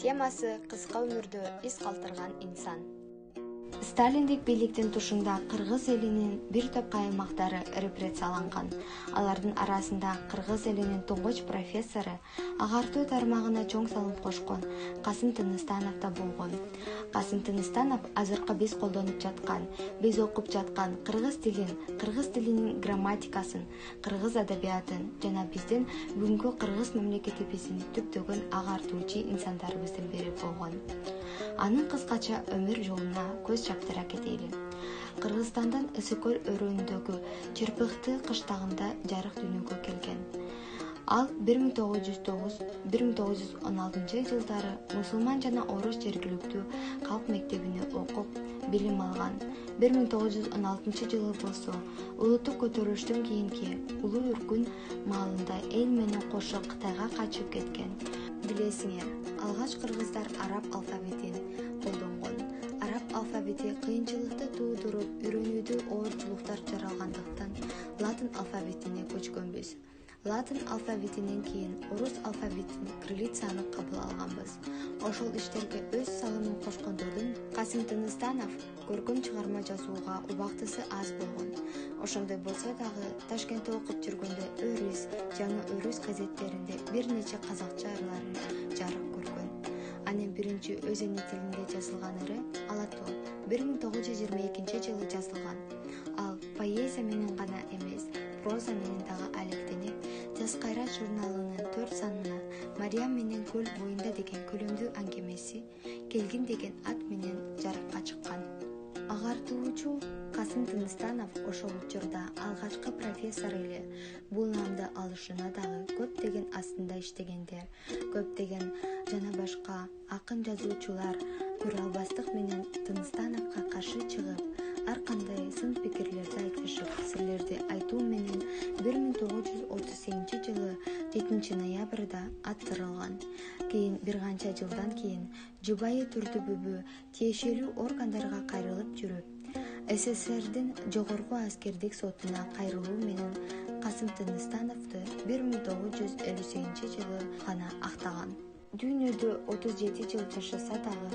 Темасы кыска өмүрдө из калтырган инсан. Сталиндик бийликтин тушунда кыргыз элинин бир топ аймактары репрессияланган. Алардын арасында кыргыз элинин туңгуч профессору, агартуу тармагына чоң салым кошкон Касым Тыныстанов да болгон. Касым Тыныстанов азыркы биз колдонуп жаткан, биз окуп жаткан кыргыз тилинин грамматикасын, кыргыз адабиятын жана биздин бүгүнкү кыргыз мамлекетибиздин түптөгөн агартуучу инсандарыбыздын бири болгон. Анын кыскача өмүр жолуна көз чаптыра кетели. Кыргызстандын Ысыкөл өрөөнүндөгү Чырпыкты кыштагында жарык дүйнөгө келген. Ал 1909-1916 жылдары мусулман жана орус жергиликтүү калк мектебине окуп, билим алган. 1916 жылы болсо улуттук көтөрүлүштөн кийинки Улуу Үркүн маалында эл менен кошо Кытайга качып кеткен. Билесиңер, алгач кыргыздар араб алфавитин колдонгон. Араб алфавити кыйынчылыкты туудуруп, үйрөнүүдө оорчулуктар жаралгандыктан латын алфавитине көчкөнбүз. Латын алфавитинен кийин орус алфавитин, кириллицаны кабыл алганбыз. Ошол иштерге өз салымын кошкондордун Касым Тыныстанов көркөм чыгарма жазууга убактысы аз болгон. Ошондой болсо дагы Ташкентте окуп жүргөндө Өрүс, Жаңы Өрүс газеттеринде бир нече казакча ырлары жарык көргөн. Анын биринчи өз эне тилинде жазылган ыры Алатоо 1922 жылы жазылган. Ал поэзия менен гана эмес, проза менен дагы алектенип, Жаз Кайрат журналынын 4 санына Мариям менен көл боюнда деген көлөмдүү аңгемеси Келгин деген ат менен жарыкка чыккан. Агартуучу Касым Тыныстанов ошол учурда алгачкы профессор эле. Бул наамды алышына дагы көптөгөн астында иштегендер, көптөгөн жана башка акын жазуучулар көрө менен Тыныстановго каршы чыгып, ар кандай сын пикирлерди айтышып, сирлерди айтуу менен 1938 жылы 7 ноябрда аттырылган. Кийин бир канча жылдан кийин жубайы түрдүбүбү тиешелүү органдарга кайрылып жүрүп, СССРдин жогорку аскердик сотуна кайрылуу менен Касым Тыныстановду 1958 жылы гана актаган. Дүйнөдө 37 жыл жашаса дагы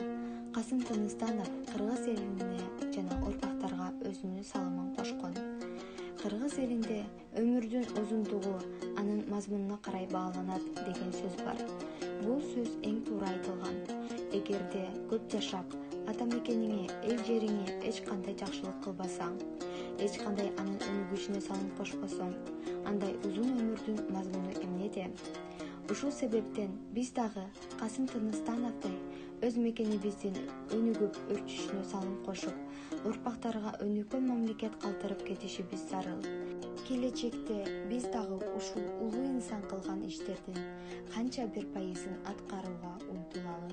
Касым Тыныстанов кыргыз элине жана орпактарга өзүнүн салымын кошкон. Кыргыз элинде өмүрдүн узундугу анын мазмунуна карай бааланат деген сөз бар. Бул сөз эң туура айтылган. Эгерде көп жашап, ата мекениңе, эл жериңе эч кандай жакшылык кылбасаң, эч кандай анын өнүгүшүнө салым кошпосоң, андай узун өмүрдүн мазмуну эмнеде? Ушул себептен биз дагы Касым Тыныстановдой өз мекенибиздин өнүгүп өрчүшүнө салым кошуп, урпактарга өнүккөн мамлекет калтырып кетишибиз зарыл. Келечекте биз дагы ушул улуу инсан кылган иштердин канча бир пайызын аткарууга умтулалы.